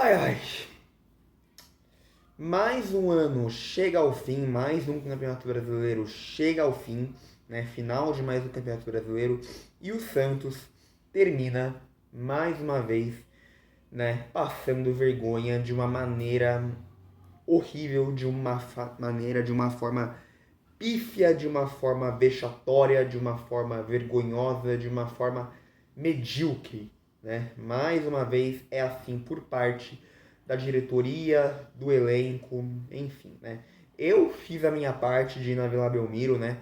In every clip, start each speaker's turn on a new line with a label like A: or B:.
A: Ai, ai. Mais um ano chega ao fim, mais um Campeonato Brasileiro chega ao fim, né? Final de mais um Campeonato Brasileiro e o Santos termina mais uma vez, né? Passando vergonha de uma maneira horrível, de uma maneira, de uma forma pífia, de uma forma vexatória, de uma forma vergonhosa, de uma forma medíocre, né? Mais uma vez é assim por parte da diretoria, do elenco, enfim, né? Eu fiz a minha parte de ir na Vila Belmiro, né?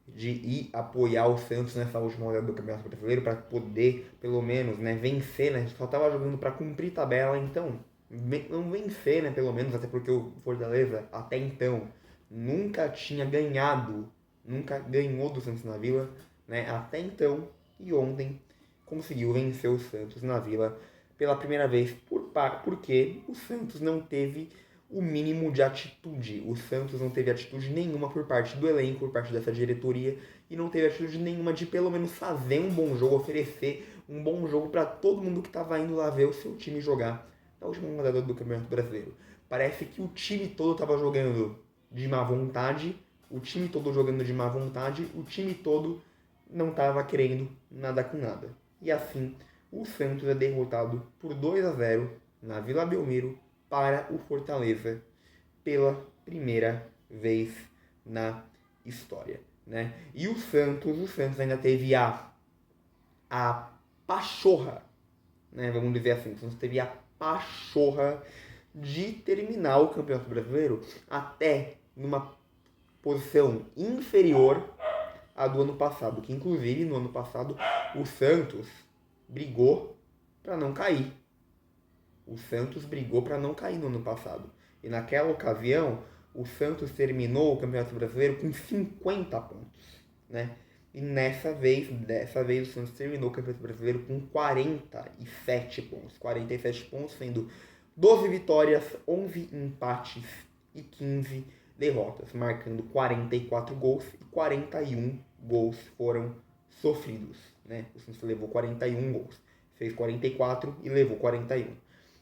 A: De ir apoiar o Santos nessa última rodada do Campeonato Brasileiro para poder, pelo menos, né, vencer, né? A gente só tava jogando para cumprir tabela, então não vencer, né, pelo menos, até porque o Fortaleza até então nunca tinha ganhado, nunca ganhou do Santos na Vila, né? Até então e ontem conseguiu vencer o Santos na Vila pela primeira vez porque o Santos não teve o mínimo de atitude. O Santos não teve atitude nenhuma por parte do elenco, por parte dessa diretoria, e não teve atitude nenhuma de pelo menos fazer um bom jogo, oferecer um bom jogo para todo mundo que estava indo lá ver o seu time jogar na última rodada do Campeonato Brasileiro. Parece que o time todo estava jogando de má vontade, o time todo jogando de má vontade, o time todo não estava querendo nada com nada. E assim, o Santos é derrotado por 2-0 na Vila Belmiro para o Fortaleza pela primeira vez na história, né? E o Santos ainda teve a pachorra, né? Vamos dizer assim, o Santos teve a pachorra de terminar o Campeonato Brasileiro até numa posição inferior à do ano passado, que inclusive no ano passado o Santos brigou para não cair. O Santos brigou para não cair no ano passado. E naquela ocasião, o Santos terminou o Campeonato Brasileiro com 50 pontos, né? E dessa vez o Santos terminou o Campeonato Brasileiro com 47 pontos. 47 pontos, sendo 12 vitórias, 11 empates e 15 derrotas, marcando 44 gols e 41 gols foram sofridos, né? O Santos levou 41 gols, fez 44 e levou 41.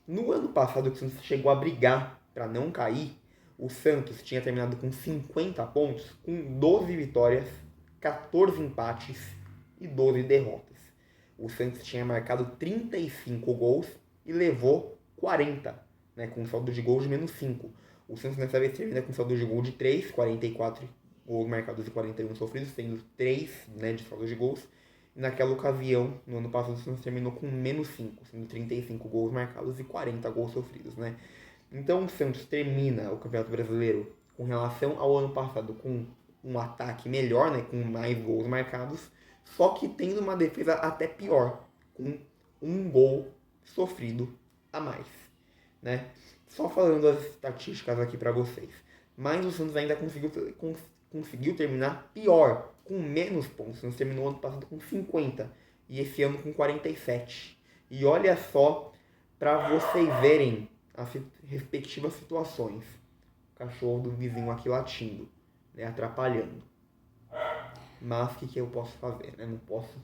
A: No ano passado, que o Santos chegou a brigar para não cair, o Santos tinha terminado com 50 pontos, com 12 vitórias, 14 empates e 12 derrotas. O Santos tinha marcado 35 gols e levou 40, né, com um saldo de gols de menos 5. O Santos nessa vez termina com um saldo de gol de 3, 44 gols marcados e 41 sofridos, tendo 3, né, de saldo de gols. E naquela ocasião, no ano passado, o Santos terminou com menos 5, sendo 35 gols marcados e 40 gols sofridos, né? Então o Santos termina o Campeonato Brasileiro com relação ao ano passado com um ataque melhor, né, com mais gols marcados, só que tendo uma defesa até pior, com um gol sofrido a mais, né? Só falando as estatísticas aqui para vocês. Mas o Santos ainda conseguiu terminar pior, com menos pontos. O Santos terminou ano passado com 50 e esse ano com 47. E olha só para vocês verem as respectivas situações. O cachorro do vizinho aqui latindo, né, atrapalhando. Mas o que eu posso fazer, né? Não posso...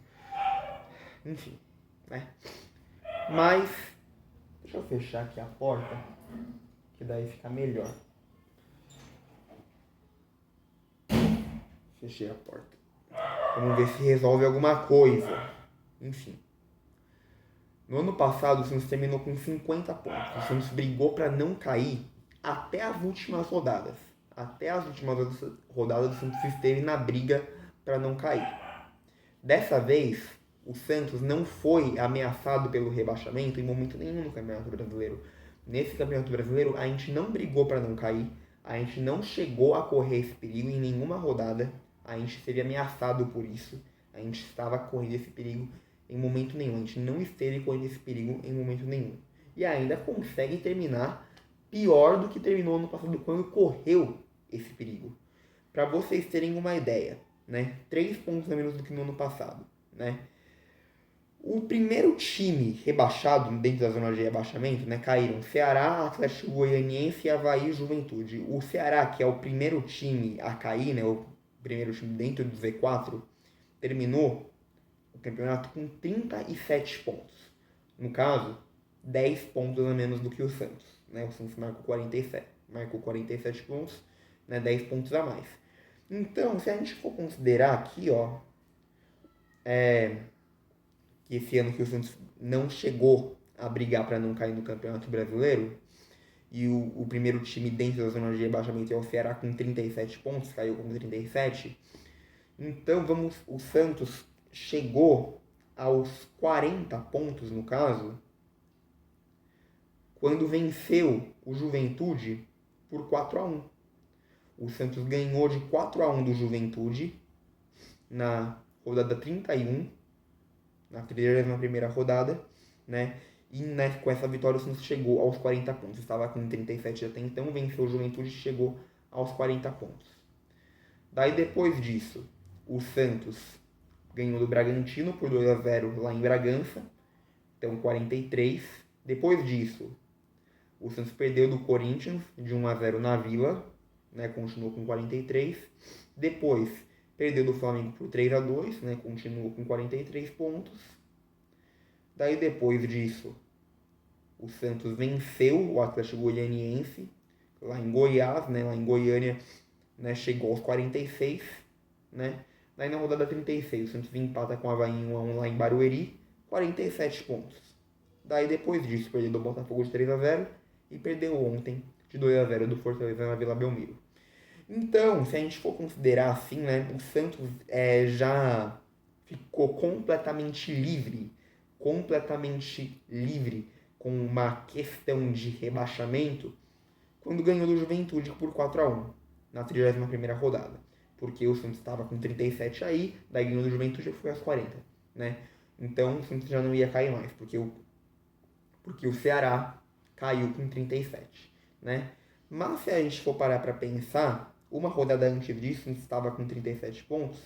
A: Enfim, né? Mas, deixa eu fechar aqui a porta, que daí fica melhor. Fechei a porta. Vamos ver se resolve alguma coisa. Enfim. No ano passado, o Santos terminou com 50 pontos. O Santos brigou para não cair até as últimas rodadas. Até as últimas rodadas, o Santos esteve na briga para não cair. Dessa vez, o Santos não foi ameaçado pelo rebaixamento em momento nenhum no Campeonato Brasileiro. Nesse Campeonato Brasileiro, a gente não brigou para não cair, a gente não chegou a correr esse perigo em nenhuma rodada, a gente seria ameaçado por isso, a gente estava correndo esse perigo em momento nenhum, a gente não esteve correndo esse perigo em momento nenhum. E ainda consegue terminar pior do que terminou no passado, quando correu esse perigo. Para vocês terem uma ideia, né? 3 pontos a menos do que no ano passado, né? O primeiro time rebaixado dentro da zona de rebaixamento, né, caíram Ceará, Atlético Goianiense, Avaí e Juventude. O Ceará, que é o primeiro time a cair, né, o primeiro time dentro do Z4, terminou o campeonato com 37 pontos. No caso, 10 pontos a menos do que o Santos, né? O Santos marcou 47 pontos, né? 10 pontos a mais. Então, se a gente for considerar aqui, ó, que esse ano que o Santos não chegou a brigar para não cair no Campeonato Brasileiro, e o primeiro time dentro da zona de rebaixamento é o Ceará com 37 pontos, caiu com 37. Então, o Santos chegou aos 40 pontos, no caso, quando venceu o Juventude por 4-1. O Santos ganhou de 4-1 do Juventude na rodada 31, na 31ª rodada, né? E com essa vitória o Santos chegou aos 40 pontos. Estava com 37 até então, venceu o Juventude e chegou aos 40 pontos. Daí depois disso, o Santos ganhou do Bragantino por 2-0 lá em Bragança, então 43. Depois disso, o Santos perdeu do Corinthians de 1-0 na Vila, né, continuou com 43. Depois, perdeu do Flamengo por 3-2, né, continuou com 43 pontos. Daí depois disso, o Santos venceu o Atlético Goianiense lá em Goiás, né, lá em Goiânia, né, chegou aos 46, né? Daí na rodada 36, o Santos empata com o Avaí 1-1 lá em Barueri, 47 pontos. Daí depois disso, perdeu do Botafogo de 3-0 e perdeu ontem de 2-0 do Fortaleza na Vila Belmiro. Então, se a gente for considerar assim, né, o Santos já ficou completamente livre com uma questão de rebaixamento quando ganhou do Juventude por 4-1 na 31ª rodada. Porque o Santos estava com 37 aí, daí ganhou do Juventude e foi aos 40, né? Então o Santos já não ia cair mais, porque o Ceará caiu com 37, né? Mas se a gente for parar para pensar, uma rodada antes disso, estava com 37 pontos,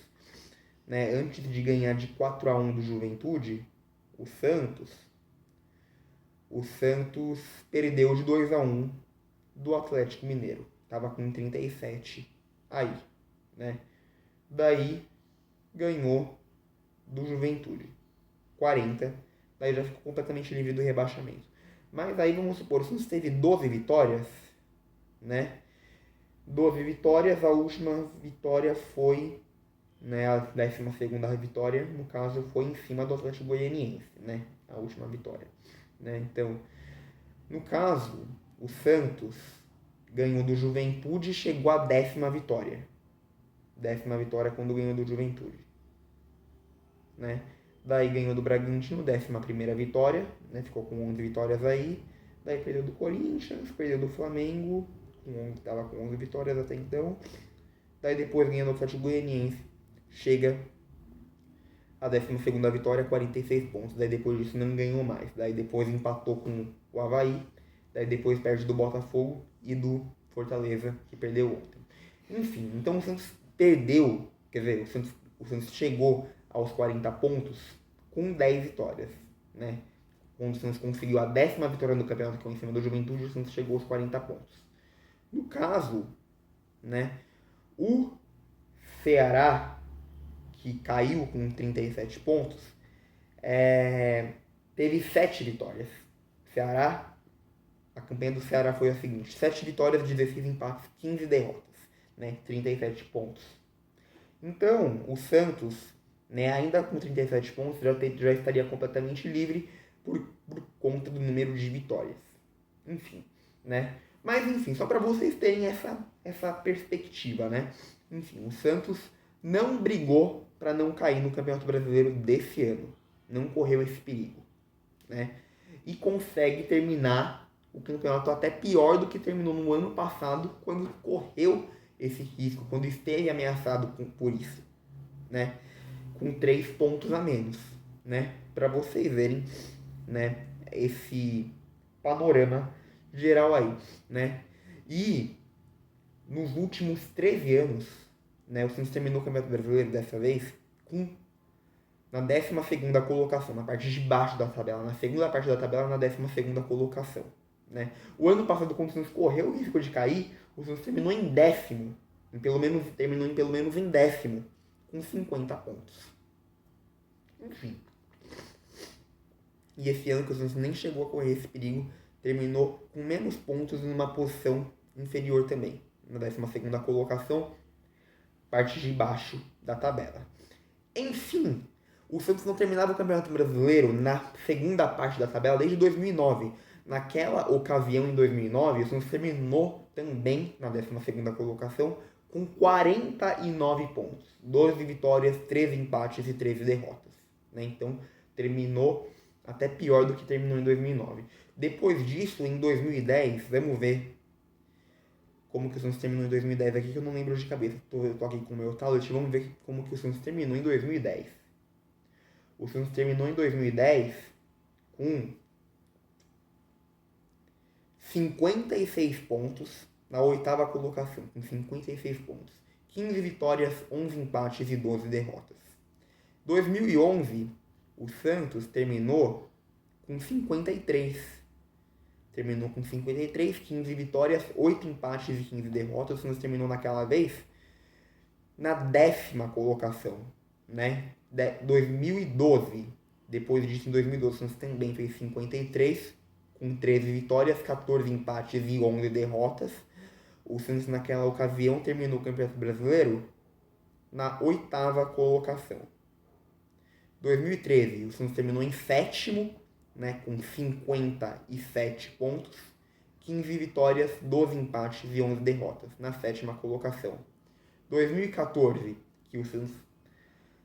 A: né? Antes de ganhar de 4-1 do Juventude, o Santos perdeu de 2-1 do Atlético Mineiro. Estava com 37 aí, né? Daí ganhou do Juventude, 40. Daí já ficou completamente livre do rebaixamento. Mas aí vamos supor, o Santos teve 12 vitórias, né? 12 vitórias, a última vitória foi, né, a 12ª vitória, no caso, foi em cima do Atlético Goianiense, né? A última vitória, né? Então, no caso, o Santos ganhou do Juventude e chegou à 10ª vitória. 10ª vitória quando ganhou do Juventude, né? Daí ganhou do Bragantino, 11ª vitória, né? Ficou com 11 vitórias aí. Daí perdeu do Corinthians, perdeu do Flamengo, estava com 11 vitórias até então. Daí depois ganhou do Atlético Goianiense, chega a 12ª vitória, 46 pontos. Daí depois disso não ganhou mais. Daí depois empatou com o Avaí. Daí depois perde do Botafogo e do Fortaleza, que perdeu ontem. Enfim, então o Santos perdeu, quer dizer, o Santos chegou aos 40 pontos com 10 vitórias, né? Quando o Santos conseguiu a 10ª vitória no campeonato, que foi em cima do Juventude, o Santos chegou aos 40 pontos. No caso, né, o Ceará, que caiu com 37 pontos, teve 7 vitórias. A campanha do Ceará foi a seguinte: 7 vitórias, 16 empates, 15 derrotas, né, 37 pontos. Então, o Santos, né, ainda com 37 pontos, já estaria completamente livre por conta do número de vitórias. Enfim, né? Mas, enfim, só para vocês terem essa perspectiva, né? Enfim, o Santos não brigou para não cair no Campeonato Brasileiro desse ano. Não correu esse perigo, né? E consegue terminar o campeonato até pior do que terminou no ano passado, quando correu esse risco, quando esteve ameaçado por isso, né? Com 3 pontos a menos, né? Para vocês verem, né, esse panorama geral aí, né? E nos últimos 13 anos, né, o Santos terminou o Campeonato Brasileiro dessa vez na 12ª colocação, na parte de baixo da tabela, na segunda parte da tabela, na 12ª colocação, né? O ano passado, quando o Santos correu o risco de cair, o Santos terminou em 10º, terminou em pelo menos em 10º, com 50 pontos. Enfim. E esse ano que o Santos nem chegou a correr esse perigo, terminou com menos pontos numa posição inferior também, na 12ª colocação, parte de baixo da tabela. Enfim, o Santos não terminava o Campeonato Brasileiro na segunda parte da tabela desde 2009. Naquela ocasião, em 2009, o Santos terminou também na 12ª colocação com 49 pontos. 12 vitórias, 13 empates e 13 derrotas. Né? Então, terminou até pior do que terminou em 2009. Depois disso, em 2010, vamos ver como que o Santos terminou em 2010 aqui, que eu não lembro de cabeça. Eu tô aqui com o meu tablet, vamos ver como que o Santos terminou em 2010. O Santos terminou em 2010 com 56 pontos na 8ª colocação, com 56 pontos. 15 vitórias, 11 empates e 12 derrotas. 2011, o Santos terminou com 53. Terminou com 53, 15 vitórias, 8 empates e 15 derrotas. O Santos terminou naquela vez na 10ª colocação, né? 2012. Depois disso, em 2012, o Santos também fez 53, com 13 vitórias, 14 empates e 11 derrotas. O Santos, naquela ocasião, terminou o Campeonato Brasileiro na 8ª colocação. 2013, o Santos terminou em 7º, né, com 57 pontos, 15 vitórias, 12 empates e 11 derrotas, na 7ª colocação. 2014, que o Santos,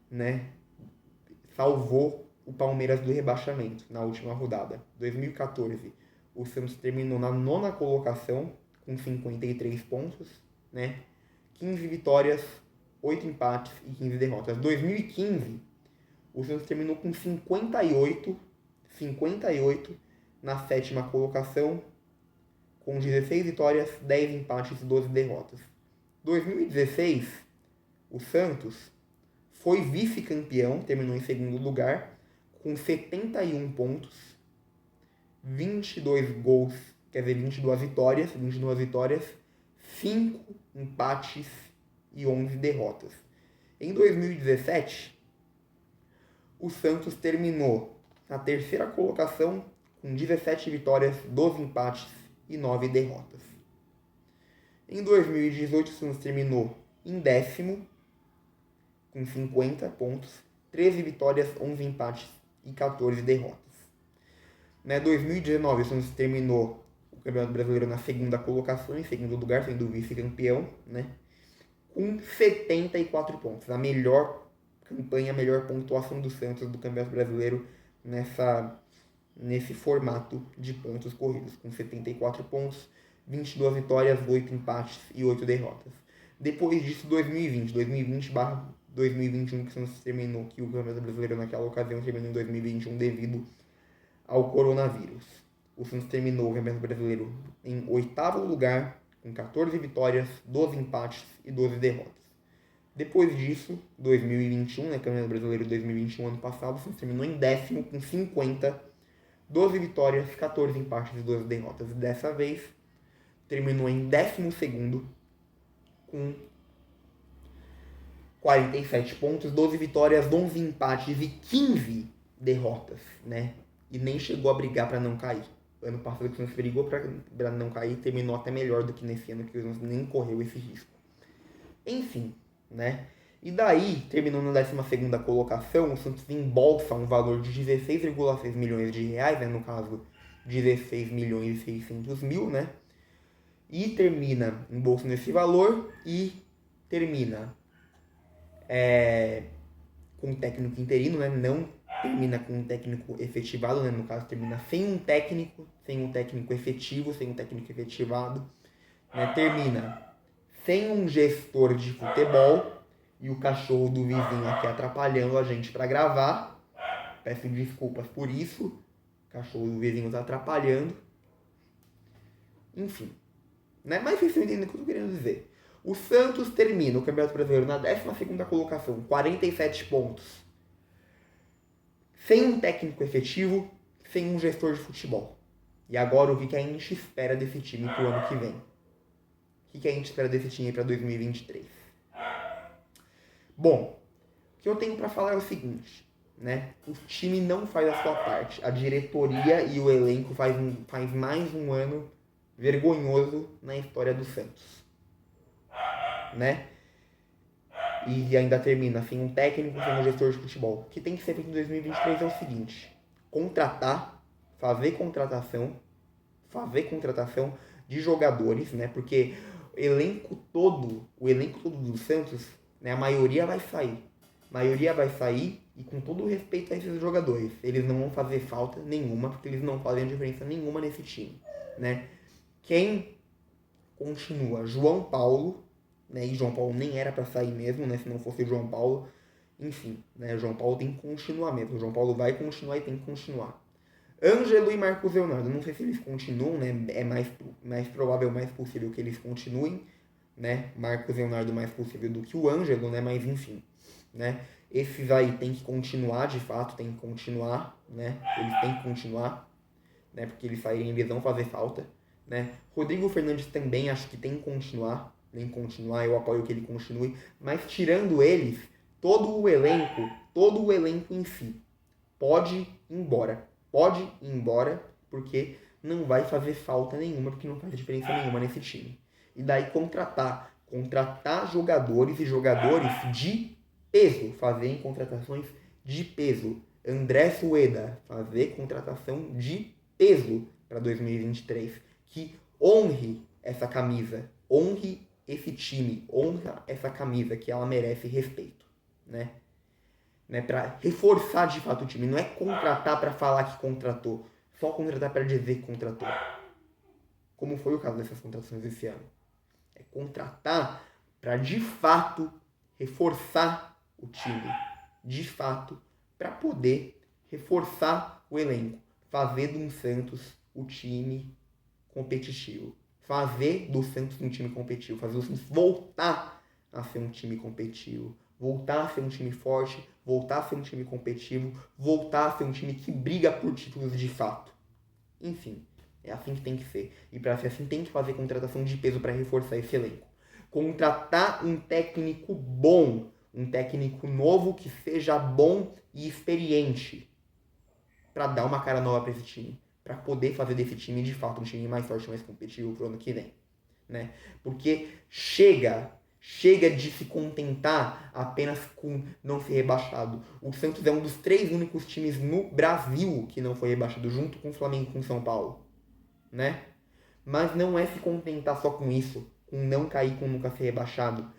A: né, salvou o Palmeiras do rebaixamento na última rodada. 2014, o Santos terminou na 9ª colocação, com 53 pontos, né, 15 vitórias, 8 empates e 15 derrotas. 2015, o Santos terminou com 58 na 7ª colocação, com 16 vitórias, 10 empates e 12 derrotas. 2016, o Santos foi vice-campeão, terminou em 2º lugar, com 71 pontos, 22 gols, quer dizer, 22 vitórias, 5 empates e 11 derrotas. Em 2017, o Santos terminou na 3ª colocação com 17 vitórias, 12 empates e 9 derrotas. Em 2018, o Santos terminou em 10º, com 50 pontos, 13 vitórias, 11 empates e 14 derrotas. Em 2019, o Santos terminou o Campeonato Brasileiro na 2ª colocação, em 2º lugar, sendo vice-campeão, né, com 74 pontos. A melhor campanha, a melhor pontuação do Santos do Campeonato Brasileiro nesse formato de pontos corridos, com 74 pontos, 22 vitórias, 8 empates e 8 derrotas. Depois disso, 2020/2021, que o Santos terminou, que o Campeonato Brasileiro naquela ocasião terminou em 2021 devido ao coronavírus. O Santos terminou o Campeonato Brasileiro em 8º lugar, com 14 vitórias, 12 empates e 12 derrotas. Depois disso, 2021, né, Campeonato Brasileiro 2021, ano passado, o Santos terminou em 10º com 50, 12 vitórias, 14 empates e 12 derrotas. Dessa vez, terminou em 12º com 47 pontos, 12 vitórias, 11 empates e 15 derrotas, né? E nem chegou a brigar para não cair. Ano passado o Santos brigou para não cair, terminou até melhor do que nesse ano, que o Santos nem correu esse risco. Enfim, né? E daí, terminando na 12ª colocação, o Santos embolsa um valor de 16,6 milhões de reais, né? No caso, 16 milhões e 600 mil, né? E termina embolsando esse valor e termina com um técnico interino, né? Não termina com um técnico efetivado, né? No caso, termina sem um técnico efetivo, sem um técnico efetivado, né? Termina sem um gestor de futebol e o cachorro do vizinho aqui atrapalhando a gente para gravar. Peço desculpas por isso. O cachorro do vizinho está atrapalhando. Enfim, né? Mas vocês estão entendendo o que eu estou querendo dizer. O Santos termina o Campeonato Brasileiro na 12ª colocação, 47 pontos. Sem um técnico efetivo, sem um gestor de futebol. E agora o que a gente espera desse time pro ano que vem? O que a gente espera desse time para 2023? Bom, o que eu tenho para falar é o seguinte. né? O time não faz a sua parte. A diretoria e o elenco faz mais um ano vergonhoso na história do Santos, né? E ainda termina sem um técnico, sem um gestor de futebol. O que tem que ser feito em 2023 é o seguinte: contratar, fazer contratação de jogadores, né? Porque o elenco todo do Santos, né? A maioria vai sair. A maioria vai sair e com todo o respeito a esses jogadores, eles não vão fazer falta nenhuma, porque eles não fazem diferença nenhuma nesse time, né? Quem continua? João Paulo, né? E João Paulo nem era para sair mesmo, né? Se não fosse o João Paulo, enfim, né? O João Paulo tem que continuar mesmo. O João Paulo vai continuar e tem que continuar. Ângelo e Marcos Leonardo, não sei se eles continuam, né? É mais provável, mais possível que eles continuem, né? Marcos Leonardo mais possível do que o Ângelo, né? Mas enfim, né? Esses aí tem que continuar, de fato, tem que continuar, né? Eles têm que continuar, né? Porque eles saírem, eles vão fazer falta, né? Rodrigo Fernandes também acho que tem que continuar, eu apoio que ele continue, mas tirando eles, todo o elenco em si pode ir embora. Pode ir embora, porque não vai fazer falta nenhuma, porque não faz diferença nenhuma nesse time. E daí contratar jogadores e jogadores de peso, fazer contratações de peso. André Sueda, fazer contratação de peso para 2023, que honre essa camisa, honre esse time, honra essa camisa, que ela merece respeito, né? Para reforçar de fato o time. Não é contratar para falar que contratou, só contratar para dizer que contratou. Como foi o caso dessas contratações esse ano. É contratar para de fato reforçar o time. De fato, para poder reforçar o elenco. Fazer do Santos o time competitivo. Fazer do Santos um time competitivo. Fazer o Santos voltar a ser um time competitivo. Voltar a ser um time forte, voltar a ser um time competitivo, voltar a ser um time que briga por títulos de fato. Enfim, é assim que tem que ser. E para ser assim, tem que fazer contratação de peso para reforçar esse elenco. Contratar um técnico bom, um técnico novo que seja bom e experiente, para dar uma cara nova para esse time, para poder fazer desse time de fato um time mais forte, mais competitivo pro ano que vem, né? Porque chega de se contentar apenas com não ser rebaixado. O Santos é um dos 3 únicos times no Brasil que não foi rebaixado, junto com o Flamengo e com o São Paulo, né? Mas não é se contentar só com isso, com não cair, com nunca ser rebaixado.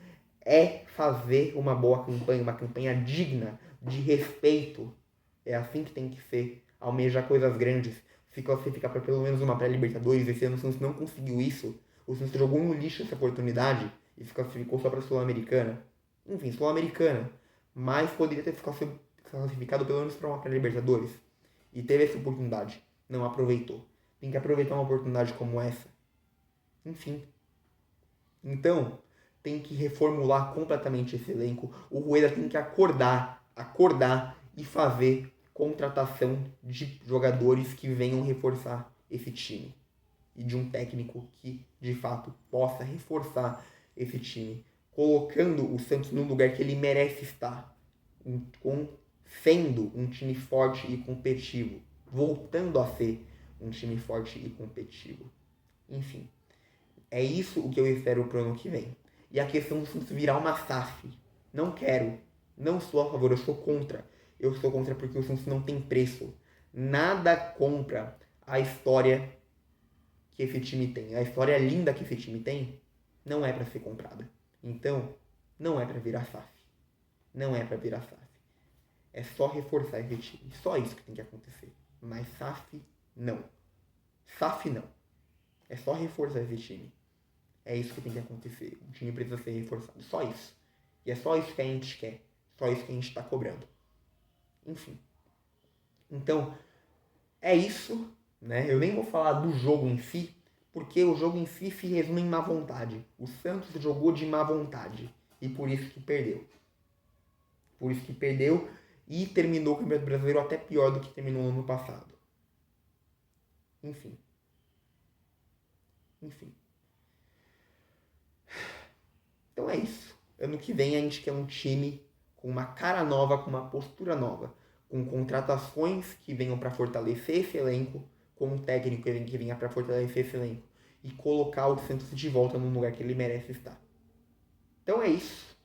A: É fazer uma boa campanha, uma campanha digna, de respeito. É assim que tem que ser. Almejar coisas grandes. Se você ficar para pelo menos uma pré-Libertadores, esse ano o Santos não conseguiu isso. O Santos jogou no lixo essa oportunidade e se classificou só para a Sul-Americana. Enfim, Sul-Americana. Mas poderia ter ficado classificado pelo menos para uma pré-Libertadores. E teve essa oportunidade. Não aproveitou. Tem que aproveitar uma oportunidade como essa. Enfim. Então, tem que reformular completamente esse elenco. O Rueda tem que acordar e fazer contratação de jogadores que venham reforçar esse time. E de um técnico que, de fato, possa reforçar esse time. Colocando o Santos no lugar que ele merece estar. Sendo um time forte e competitivo. Voltando a ser um time forte e competitivo. Enfim. É isso o que eu espero pro ano que vem. E a questão do Santos virar uma SAF. Não quero. Não sou a favor, eu sou contra. Eu sou contra porque o Santos não tem preço. Nada compra a história que esse time tem. A história linda que esse time tem não é para ser comprada. Então, não é para virar SAF. Não é para virar SAF. É só reforçar esse time. Só isso que tem que acontecer. Mas SAF, não. SAF, não. É só reforçar esse time. É isso que tem que acontecer. O time precisa ser reforçado. Só isso. E é só isso que a gente quer. Só isso que a gente está cobrando. Enfim. Então, é isso. Né? Eu nem vou falar do jogo em si, porque o jogo em si se resume em má vontade. O Santos jogou de má vontade. E por isso que perdeu. Por isso que perdeu e terminou o Campeonato Brasileiro até pior do que terminou no ano passado. Enfim. Então é isso. Ano que vem a gente quer um time com uma cara nova, com uma postura nova. com contratações que venham para fortalecer esse elenco, com um técnico que venha para fortalecer esse elenco e colocar o Santos de volta no lugar que ele merece estar. Então é isso,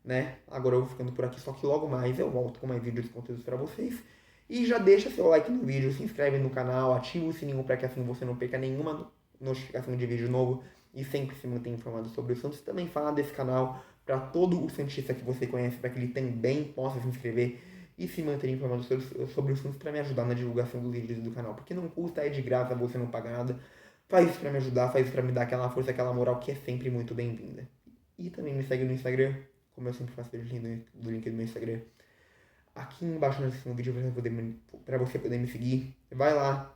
A: né? Agora eu vou ficando por aqui, só que logo mais eu volto com mais vídeos e conteúdos para vocês. E já deixa seu like no vídeo, se inscreve no canal, ativa o sininho para que assim você não perca nenhuma notificação de vídeo novo e sempre se mantenha informado sobre o Santos. Também fala desse canal para todo o santista que você conhece, para que ele também possa se inscrever e se manter informado sobre o Santos para me ajudar na divulgação dos vídeos do canal. Porque não custa, é de graça, você não paga nada. Faz isso para me ajudar, faz isso para me dar aquela força, aquela moral que é sempre muito bem-vinda. E também me segue no Instagram, como eu sempre faço o link do meu Instagram aqui embaixo na descrição do vídeo para você poder me seguir. Vai lá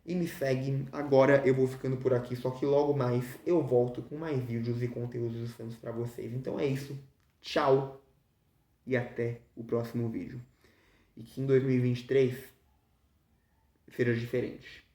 A: e me segue. Agora eu vou ficando por aqui, só que logo mais eu volto com mais vídeos e conteúdos dos Santos para vocês. Então é isso. Tchau e até o próximo vídeo. E que em 2023 seja diferente.